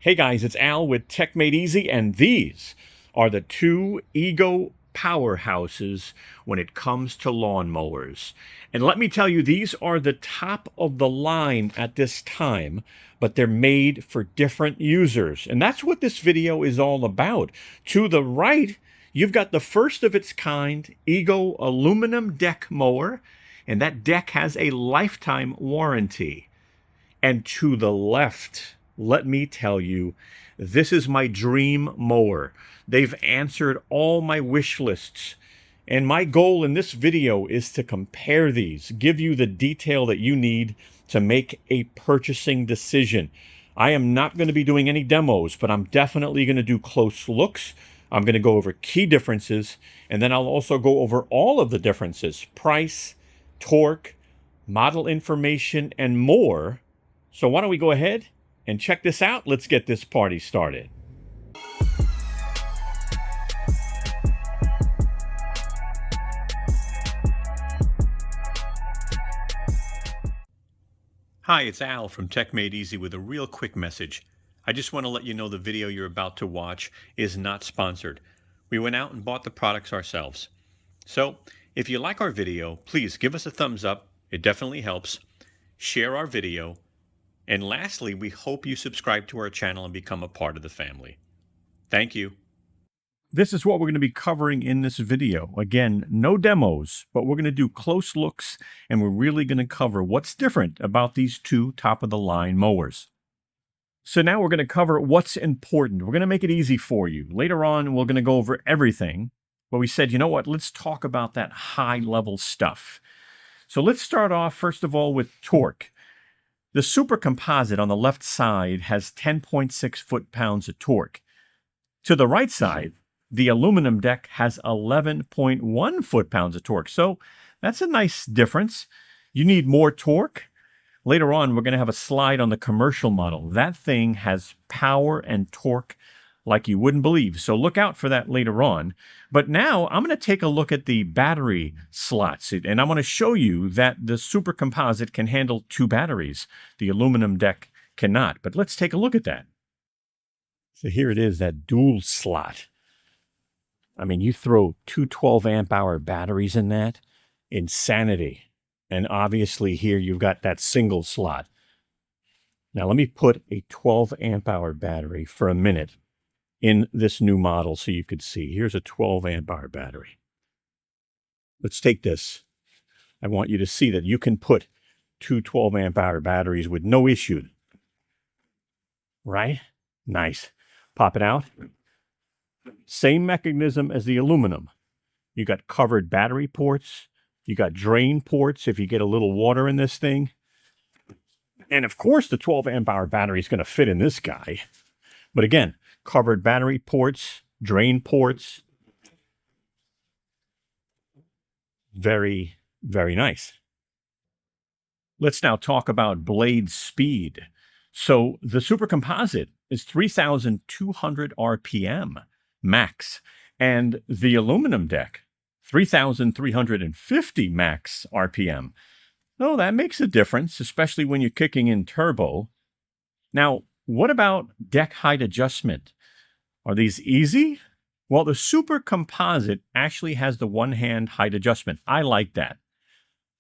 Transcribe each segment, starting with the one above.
Hey guys, it's Al with techmadeezy, and these are the two EGO powerhouses when it comes to lawnmowers. And let me tell you, these are the top of the line at this time, but they're made for different users. And that's what this video is all about. To the right, you've got the first of its kind EGO aluminum deck mower, and that deck has a lifetime warranty. And to the left, let me tell you, this is my dream mower. They've answered all my wish lists. And my goal in this video is to compare these, give you the detail that you need to make a purchasing decision. I am not going to be doing any demos, but I'm definitely going to do close looks. I'm going to go over key differences, and then I'll also go over all of the differences: price, torque, model information, and more. So why don't we go ahead and check this out? Let's get this party started. Hi, it's Al from techmadeezy with a real quick message. I just want to let you know the video you're about to watch is not sponsored. We went out and bought the products ourselves. So if you like our video, please give us a thumbs up. It definitely helps. Share our video. And lastly, we hope you subscribe to our channel and become a part of the family. Thank you. This is what we're going to be covering in this video. Again, no demos, but we're going to do close looks, and we're really going to cover what's different about these two top-of-the-line mowers. So now we're going to cover what's important. We're going to make it easy for you. Later on, we're going to go over everything, but we said, you know what, let's talk about that high-level stuff. So let's start off, first of all, with torque. The Super Composite on the left side has 10.6 foot-pounds of torque. To the right side, the aluminum deck has 11.1 foot-pounds of torque. So that's a nice difference. You need more torque. Later on, we're going to have a slide on the commercial model. That thing has power and torque like you wouldn't believe. So look out for that later on. But now I'm going to take a look at the battery slots, and I'm going to show you that the Super Composite can handle 2 batteries. The aluminum deck cannot. But let's take a look at that. So here it is, that dual slot. I mean, you throw 2 12-amp-hour batteries in that, insanity. And obviously here you've got that single slot. Now let me put a 12-amp-hour battery for a minute in this new model so you could see. Here's a 12-amp-hour battery. Let's take this. I want you to see that you can put 2 12-amp-hour batteries with no issue. Right? Nice. Pop it out. Same mechanism as the aluminum. You got covered battery ports. You got drain ports if you get a little water in this thing. And of course, the 12-amp-hour battery is going to fit in this guy. But again, covered battery ports, drain ports. Very, very nice. Let's now talk about blade speed. So the Super Composite is 3,200 RPM max, and the aluminum deck, 3,350 max RPM. Oh, that makes a difference, especially when you're kicking in turbo. Now, what about deck height adjustment? Are these easy? Well, the Super Composite actually has the one-hand height adjustment. I like that.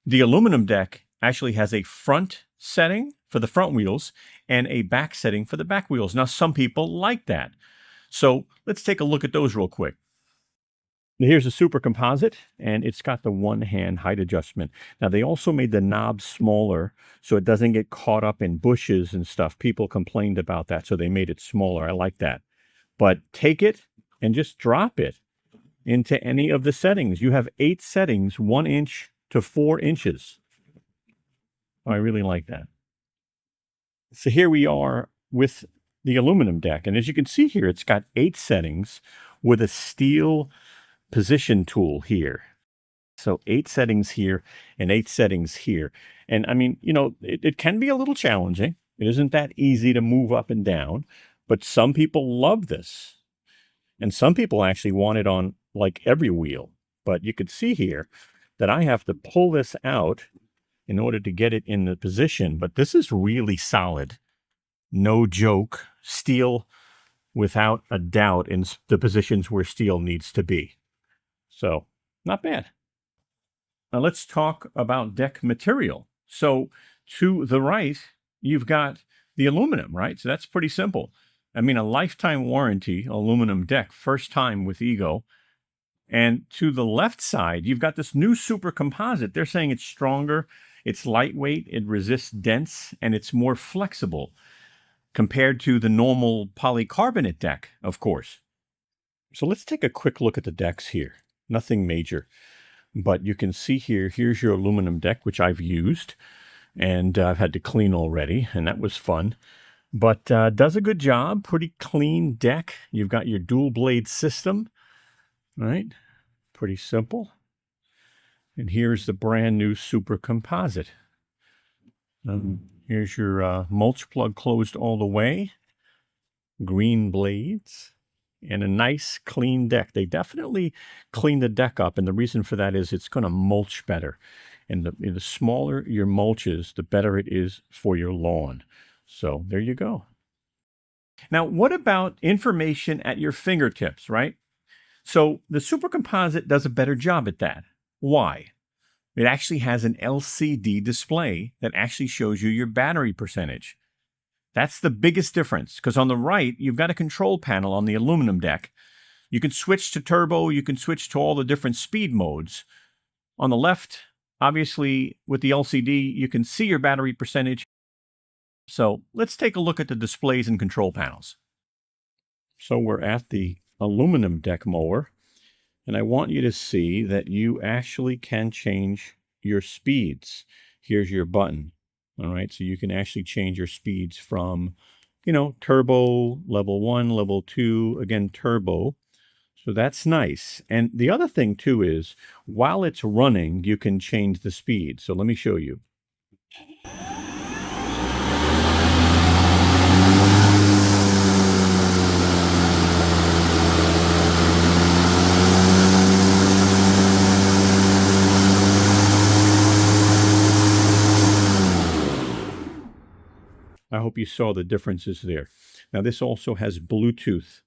The aluminum deck actually has a front setting for the front wheels and a back setting for the back wheels. Now, some people like that. So let's take a look at those real quick. Here's a Super Composite, and it's got the one-hand height adjustment. Now, they also made the knob smaller so it doesn't get caught up in bushes and stuff. People complained about that, so they made it smaller. I like that. But take it and just drop it into any of the settings. You have 8 settings, 1 inch to 4 inches. Oh, I really like that. So here we are with the aluminum deck. And as you can see here, it's got 8 settings with a steel position tool here. So 8 settings here and 8 settings here. And I mean, you know, it can be a little challenging. It isn't that easy to move up and down, but some people love this. And some people actually want it on like every wheel. But you could see here that I have to pull this out in order to get it in the position. But this is really solid. No joke. steel without a doubt in the positions where steel needs to be. So, not bad. Now let's talk about deck material. So to the right, you've got the aluminum, right? So that's pretty simple. I mean, a lifetime warranty, aluminum deck, first time with EGO. And to the left side, you've got this new super composite. They're saying it's stronger, it's lightweight, it resists dents, and it's more flexible compared to the normal polycarbonate deck, of course. So let's take a quick look at the decks here. Nothing major, but you can see here, here's your aluminum deck, which I've used, and I've had to clean already, and that was fun. But does a good job, pretty clean deck. You've got your dual blade system, right? Pretty simple. And here's the brand new super composite. Here's your mulch plug closed all the way. Green blades. And a nice clean deck. They definitely clean the deck up. And the reason for that is it's going to mulch better. And the smaller your mulch is, the better it is for your lawn. So there you go. Now, what about information at your fingertips, right? So the super composite does a better job at that. Why? It actually has an LCD display that actually shows you your battery percentage. That's the biggest difference, because on the right, you've got a control panel on the aluminum deck. You can switch to turbo, you can switch to all the different speed modes. On the left, obviously, with the LCD, you can see your battery percentage. So let's take a look at the displays and control panels. So we're at the aluminum deck mower, and I want you to see that you actually can change your speeds. Here's your button. All right, so you can actually change your speeds from, turbo, level 1, level 2, again, turbo. So that's nice. And the other thing, too, is while it's running, you can change the speed. So let me show you. I hope you saw the differences there. Now, this also has Bluetooth.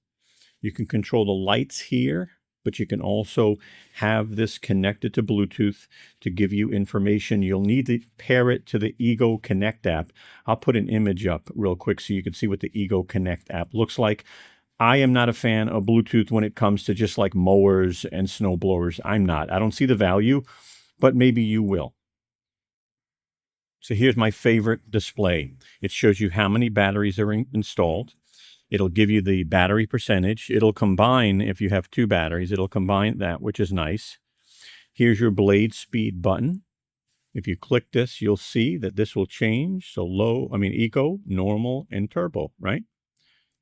You can control the lights here, but you can also have this connected to Bluetooth to give you information. You'll need to pair it to the EGO Connect app. I'll put an image up real quick so you can see what the EGO Connect app looks like. I am not a fan of Bluetooth when it comes to just like mowers and snow blowers. I'm not. I don't see the value, but maybe you will. So here's my favorite display. It shows you how many batteries are installed. It'll give you the battery percentage. It'll combine, if you have 2 batteries, it'll combine that, which is nice. Here's your blade speed button. If you click this, you'll see that this will change. So eco, normal, and turbo, right?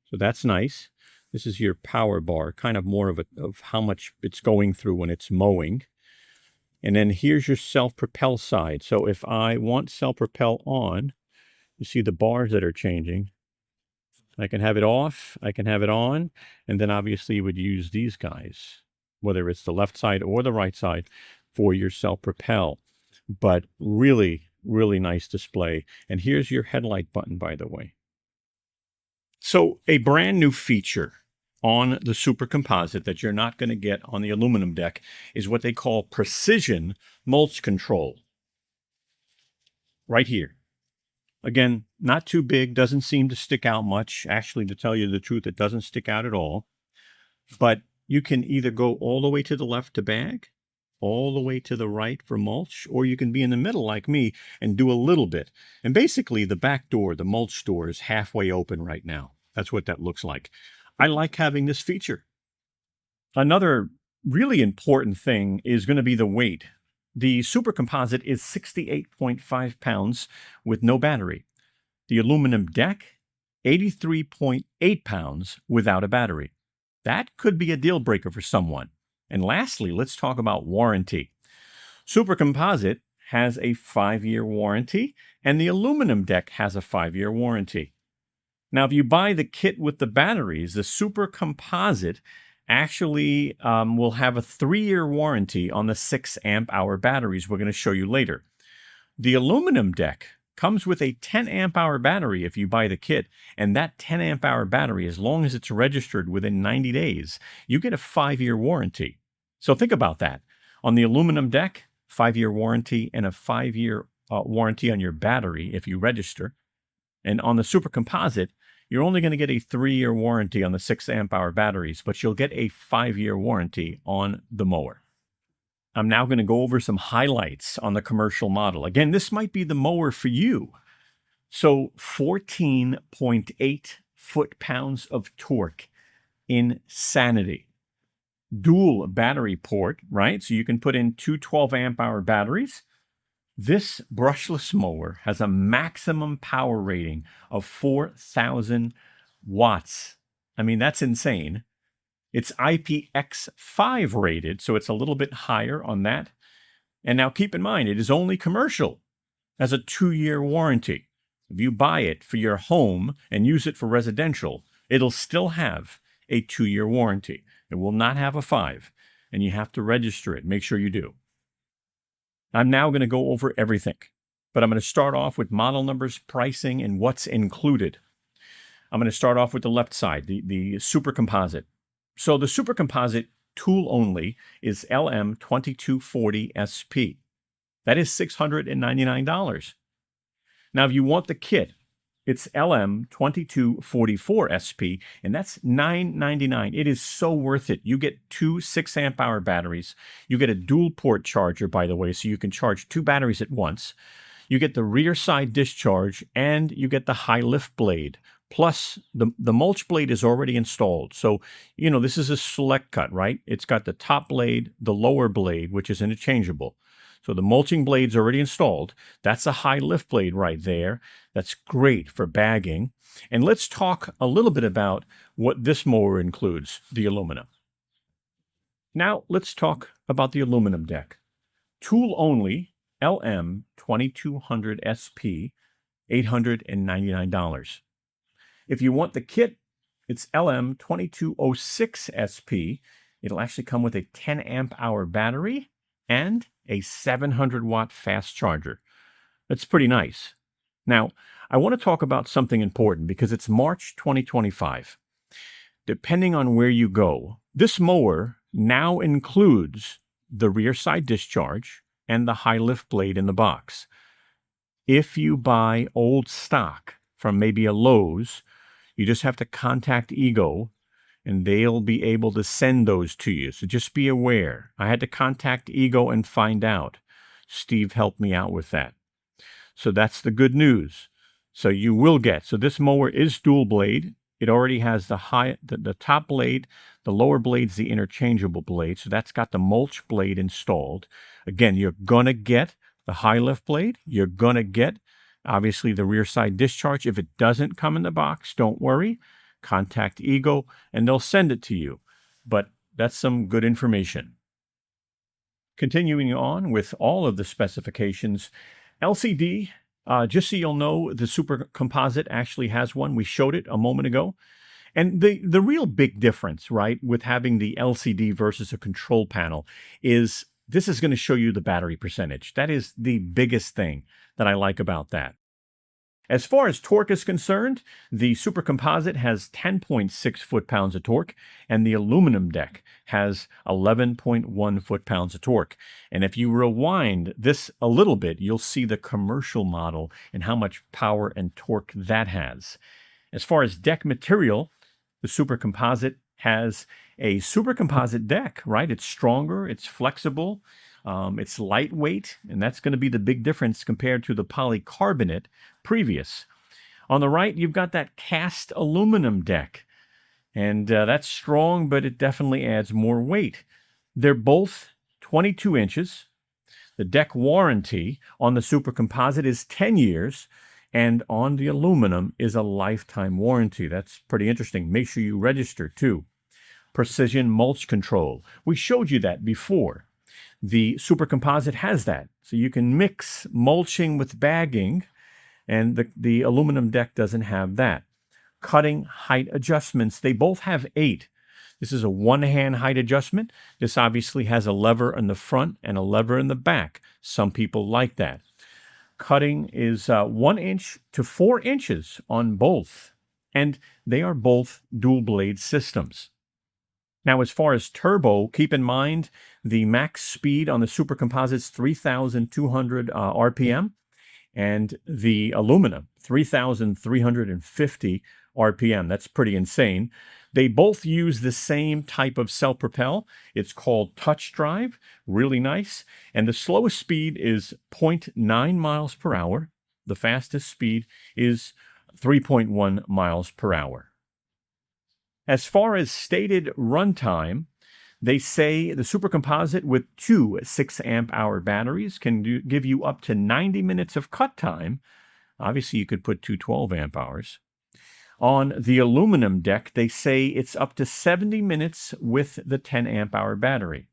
So that's nice. This is your power bar, kind of more of how much it's going through when it's mowing. And then here's your self-propel side. So if I want self-propel on, you see the bars that are changing. I can have it off, I can have it on, and then obviously you would use these guys, whether it's the left side or the right side, for your self-propel. But really, really nice display. And here's your headlight button, by the way. So a brand new feature on the super composite that you're not going to get on the aluminum deck is what they call precision mulch control. Right here. Again, not too big, doesn't seem to stick out much. Actually, to tell you the truth, it doesn't stick out at all. But you can either go all the way to the left to bag, all the way to the right for mulch, or you can be in the middle like me and do a little bit. And basically, the back door, the mulch door, is halfway open right now. That's what that looks like. I like having this feature. Another really important thing is going to be the weight. The super composite is 68.5 pounds with no battery. The aluminum deck, 83.8 pounds without a battery. That could be a deal breaker for someone. And lastly, let's talk about warranty. Super composite has a 5-year warranty, and the aluminum deck has a 5-year warranty. Now, if you buy the kit with the batteries, the super composite actually will have a 3-year warranty on the 6 amp hour batteries we're going to show you later. The aluminum deck Comes with a 10 amp hour battery if you buy the kit, and that 10 amp hour battery, as long as it's registered within 90 days, you get a 5-year warranty. So think about that. On the aluminum deck, 5-year warranty and a 5-year warranty on your battery if you register. And on the super composite, you're only going to get a 3-year warranty on the 6 amp hour batteries, but you'll get a 5-year warranty on the mower. I'm now going to go over some highlights on the commercial model. Again, this might be the mower for you. So 14.8 foot-pounds of torque. Insanity. Dual battery port, right? So you can put in two 12 amp hour batteries. This brushless mower has a maximum power rating of 4,000 watts. I mean, that's insane. It's IPX5 rated, so it's a little bit higher on that. And now keep in mind, it is only commercial, has a 2-year warranty. If you buy it for your home and use it for residential, it'll still have a 2-year warranty. It will not have a 5, and you have to register it. Make sure you do. I'm now going to go over everything, but I'm going to start off with model numbers, pricing, and what's included. I'm going to start off with the left side, the super composite. So the super composite tool only is lm2240sp. That is $699. Now, if you want the kit, it's lm2244sp, and that's $999. It is so worth it. You get two 6 amp hour batteries. You get a dual port charger, by the way, so you can charge 2 batteries at once. You get the rear side discharge, and you get the high lift blade. Plus, the mulch blade is already installed. So, you know, this is a select cut, right? It's got the top blade, the lower blade, which is interchangeable. So the mulching blade's already installed. That's a high lift blade right there. That's great for bagging. And let's talk a little bit about what this mower includes, the aluminum. Now, let's talk about the aluminum deck. Tool only, lm2200sp, $899. If you want the kit, it's lm2206sp. It'll actually come with a 10 amp hour battery and a 700 watt fast charger. That's pretty nice. Now, I want to talk about something important because it's March 2025. Depending on where you go, this mower now includes the rear side discharge and the high lift blade in the box. If you buy old stock from maybe a Lowe's, you just have to contact EGO, and they'll be able to send those to you. So just be aware. I had to contact EGO and find out. Steve helped me out with that. So that's the good news. So you will get. So this mower is dual blade. It already has the top blade. The lower blade's the interchangeable blade. So that's got the mulch blade installed. Again, you're going to get the high lift blade. You're going to get, obviously, the rear side discharge. If it doesn't come in the box, don't worry. Contact EGO, and they'll send it to you. But that's some good information. Continuing on with all of the specifications, LCD, just so you'll know, the Super Composite actually has one. We showed it a moment ago. And the real big difference, right, with having the LCD versus a control panel is this is going to show you the battery percentage. That is the biggest thing that I like about that. As far as torque is concerned, the Super Composite has 10.6 foot-pounds of torque, and the aluminum deck has 11.1 foot-pounds of torque. And if you rewind this a little bit, you'll see the commercial model and how much power and torque that has. As far as deck material, the Super Composite has a Super Composite deck, right? It's stronger, it's flexible, it's lightweight, and that's going to be the big difference compared to the polycarbonate previous. On the right, you've got that cast aluminum deck, and that's strong, but it definitely adds more weight. They're both 22 inches. The deck warranty on the Super Composite is 10 years, and on the aluminum is a lifetime warranty. That's pretty interesting. Make sure you register, too. Precision mulch control. We showed you that before. The Super Composite has that. So you can mix mulching with bagging, and the aluminum deck doesn't have that. Cutting height adjustments. They both have 8. This is a one-hand height adjustment. This obviously has a lever in the front and a lever in the back. Some people like that. Cutting is 1 inch to 4 inches on both, and they are both dual blade systems. Now, as far as turbo, keep in mind the max speed on the Super Composite's 3,200 RPM, and the aluminum 3,350 RPM. That's pretty insane. They both use the same type of self-propel. It's called touch drive, really nice. And the slowest speed is 0.9 miles per hour. The fastest speed is 3.1 miles per hour. As far as stated runtime, they say the Super Composite with two 6-amp-hour batteries can give you up to 90 minutes of cut time. Obviously, you could put two 12-amp hours. On the aluminum deck, they say it's up to 70 minutes with the 10-amp-hour battery.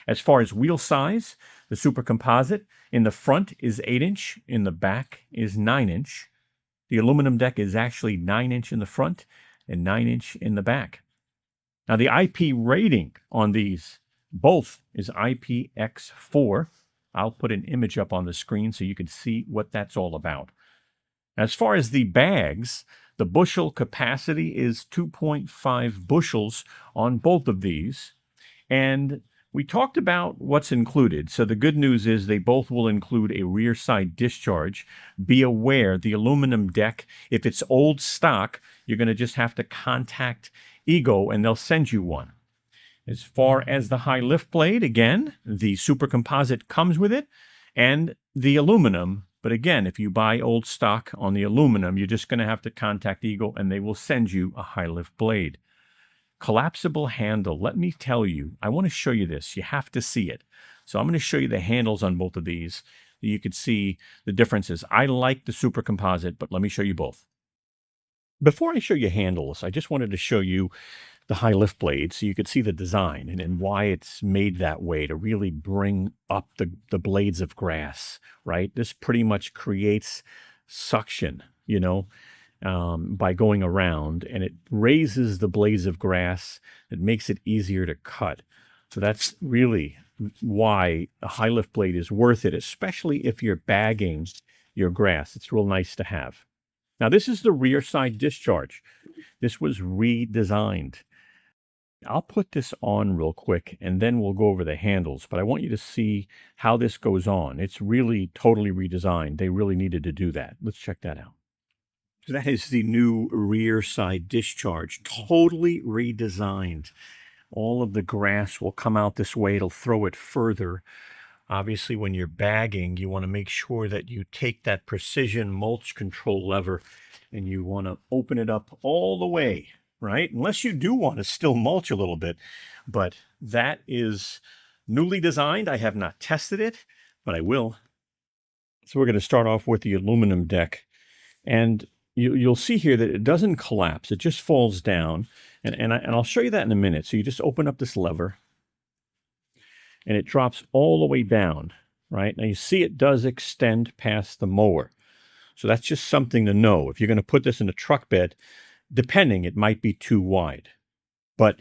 As far as wheel size, the Super Composite in the front is 8-inch, in the back is 9-inch. The aluminum deck is actually 9-inch in the front and 9-inch in the back. Now, the IP rating on these both is IPX4. I'll put an image up on the screen so you can see what that's all about. As far as the bags, the bushel capacity is 2.5 bushels on both of these. And we talked about what's included. So the good news is they both will include a rear side discharge. Be aware, the aluminum deck, if it's old stock, you're going to just have to contact EGO and they'll send you one. As far as the high lift blade, again, the Super Composite comes with it and the aluminum. But again, if you buy old stock on the aluminum, you're just going to have to contact EGO and they will send you a high lift blade. Collapsible handle. Let me tell you, I want to show you this. You have to see it. So I'm going to show you the handles on both of these. You could see the differences. I like the Super Composite, but let me show you both. Before I show you handles, I just wanted to show you the high lift blade so you could see the design and why it's made that way to really bring up the blades of grass, right? This pretty much creates suction, by going around, and it raises the blades of grass. It makes it easier to cut. So that's really why a high lift blade is worth it, especially if you're bagging your grass. It's real nice to have. Now, this is the rear side discharge. This was redesigned. I'll put this on real quick and then we'll go over the handles, but I want you to see how this goes on. It's really totally redesigned. They really needed to do that. Let's check that out. So that is the new rear side discharge, totally redesigned. All of the grass will come out this way. It'll throw it further. Obviously, when you're bagging, you want to make sure that you take that precision mulch control lever and you want to open it up all the way, right? Unless you do want to still mulch a little bit. But that is newly designed. I have not tested it, but I will. So we're going to start off with the aluminum deck. And you'll see here that it doesn't collapse. It just falls down. And I'll show you that in a minute. So you just open up this lever. And it drops all the way down, right? Now you see it does extend past the mower. So that's just something to know. If you're going to put this in a truck bed, depending, it might be too wide. But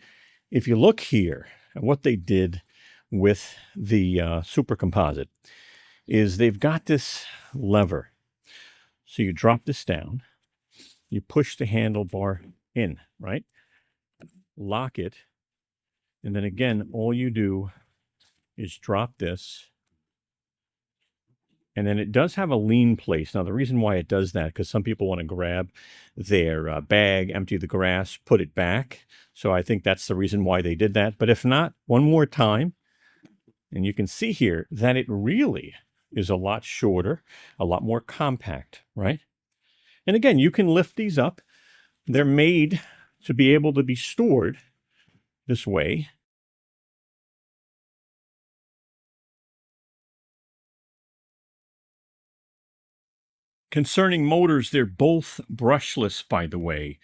if you look here at what they did with the Super Composite, is they've got this lever. So you drop this down, you push the handlebar in, right? Lock it. And then again, all you do is drop this, and then it does have a lean place. Now, the reason why it does that, because some people want to grab their bag, empty the grass, put it back. So I think that's the reason why they did that. But if not, one more time, and you can see here that it really is a lot shorter, a lot more compact, right? And again, you can lift these up. They're made to be able to be stored this way. Concerning motors, they're both brushless, by the way.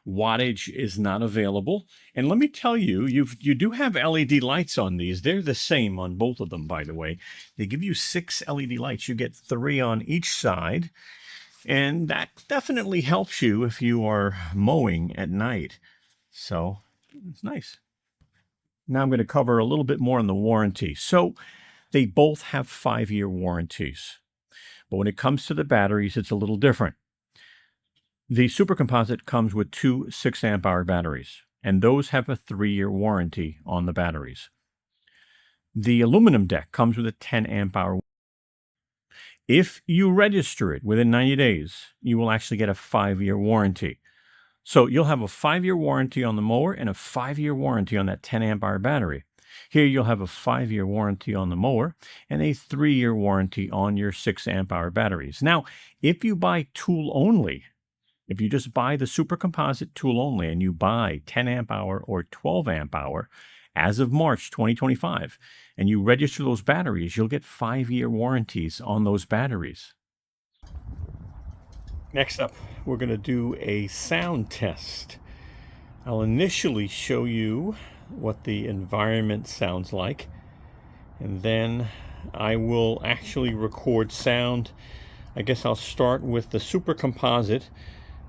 Wattage is not available. And let me tell you, you do have LED lights on these. They're the same on both of them, by the way. They give you 6 LED lights. You get 3 on each side. And that definitely helps you if you are mowing at night. So it's nice. Now I'm going to cover a little bit more on the warranty. So they both have 5-year warranties. But when it comes to the batteries, it's a little different. The Super Composite comes with two 6 amp hour batteries, and those have a 3-year warranty on the batteries. The aluminum deck comes with a 10 amp hour. If you register it within 90 days, you will actually get a 5-year warranty. So you'll have a 5-year warranty on the mower and a 5-year warranty on that 10 amp hour battery. Here you'll have a 5-year warranty on the mower and a 3-year warranty on your 6 amp hour batteries. Now, if you buy tool only, if you just buy the Super Composite tool only and you buy 10 amp hour or 12 amp hour as of March 2025, and you register those batteries, you'll get 5-year warranties on those batteries. Next up, we're going to do a sound test. I'll initially show you what the environment sounds like, and then I will actually record sound. I guess I'll start with the Super Composite,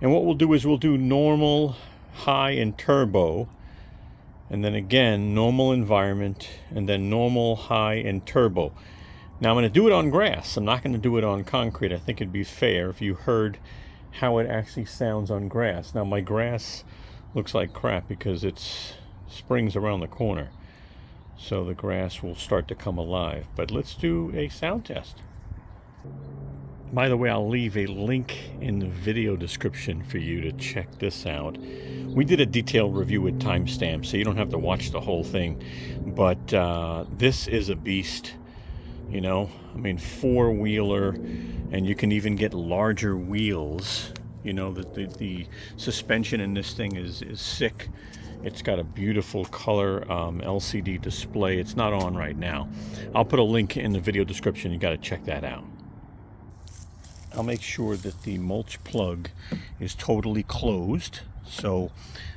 and what we'll do is we'll do normal, high, and turbo, and then again normal environment, and then normal, high, and turbo. Now I'm going to do it on grass. I'm not going to do it on concrete. I think it'd be fair if you heard how it actually sounds on grass. Now my grass looks like crap because it's springs around the corner, so the grass will start to come alive. But let's do a sound test. By the way, I'll leave a link in the video description for you to check this out. We did a detailed review with timestamps, so you don't have to watch the whole thing. But this is a beast, you know. I mean, 4-wheeler, and you can even get larger wheels. You know, the suspension in this thing is sick. It's got a beautiful color LCD display. It's not on right now. I'll put a link in the video description. You got to check that out. I'll make sure that the mulch plug is totally closed. So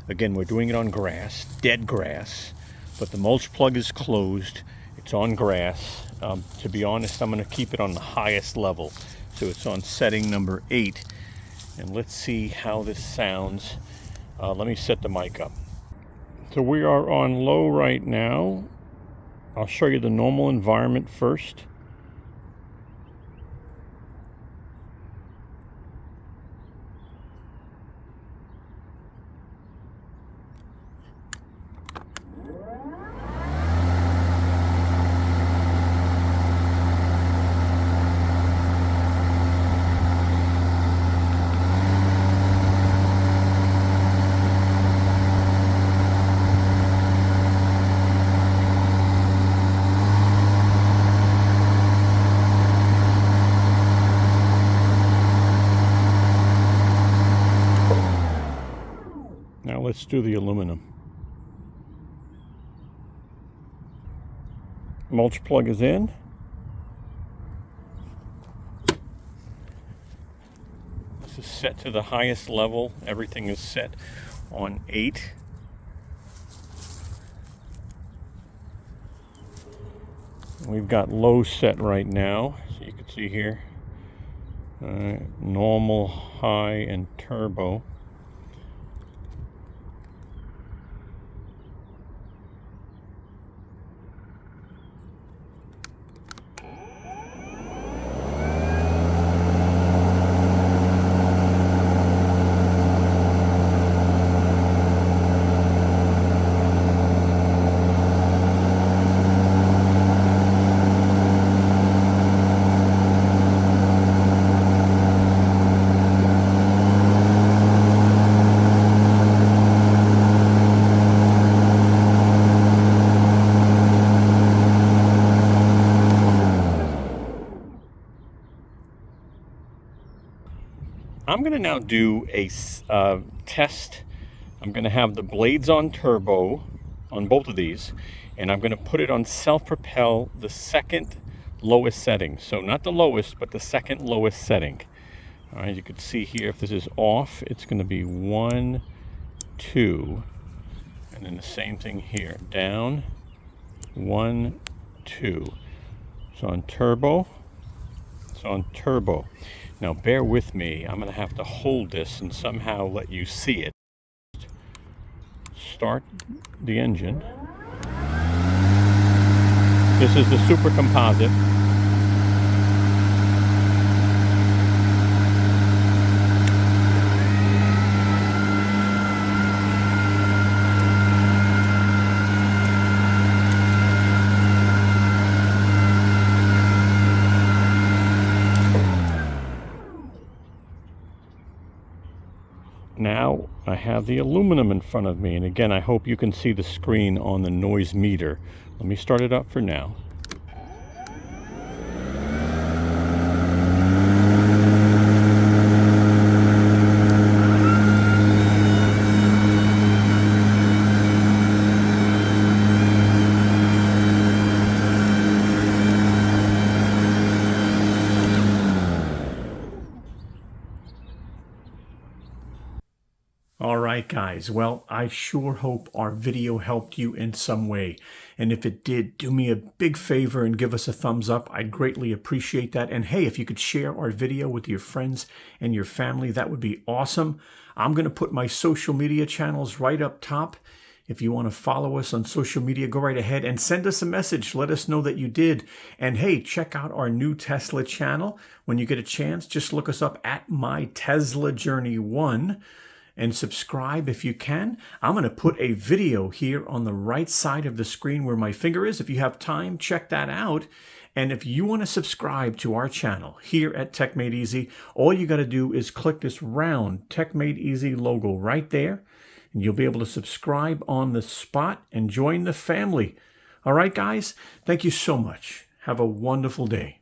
again, we're doing it on grass, dead grass, but the mulch plug is closed. It's on grass. To be honest, I'm going to keep it on the highest level. So it's on setting number 8. And let's see how this sounds. Let me set the mic up. So we are on low right now. I'll show you the normal environment first. Now let's do the aluminum. Mulch plug is in. This is set to the highest level. Everything is set on 8. We've got low set right now, so you can see here. Normal, high, and turbo. I'm going to now do a test. I'm going to have the blades on turbo on both of these, and I'm going to put it on self-propel, the second lowest setting. So not the lowest, but the second lowest setting. All right, you can see here, if this is off, it's going to be 1, 2, and then the same thing here, down, 1, 2. So on turbo, Now bear with me, I'm going to have to hold this and somehow let you see it. Start the engine. This is the Super Composite. I have the aluminum in front of me, and again, I hope you can see the screen on the noise meter. Let me start it up for now. All right, guys. Well, I sure hope our video helped you in some way. And if it did, do me a big favor and give us a thumbs up. I'd greatly appreciate that. And hey, if you could share our video with your friends and your family, that would be awesome. I'm going to put my social media channels right up top. If you want to follow us on social media, go right ahead and send us a message. Let us know that you did. And hey, check out our new Tesla channel. When you get a chance, just look us up at My Tesla Journey 1. And subscribe if you can. I'm going to put a video here on the right side of the screen where my finger is. If you have time, check that out. And if you want to subscribe to our channel here at techmadeezy, all you got to do is click this round techmadeezy logo right there, and you'll be able to subscribe on the spot and join the family. All right, guys, thank you so much. Have a wonderful day.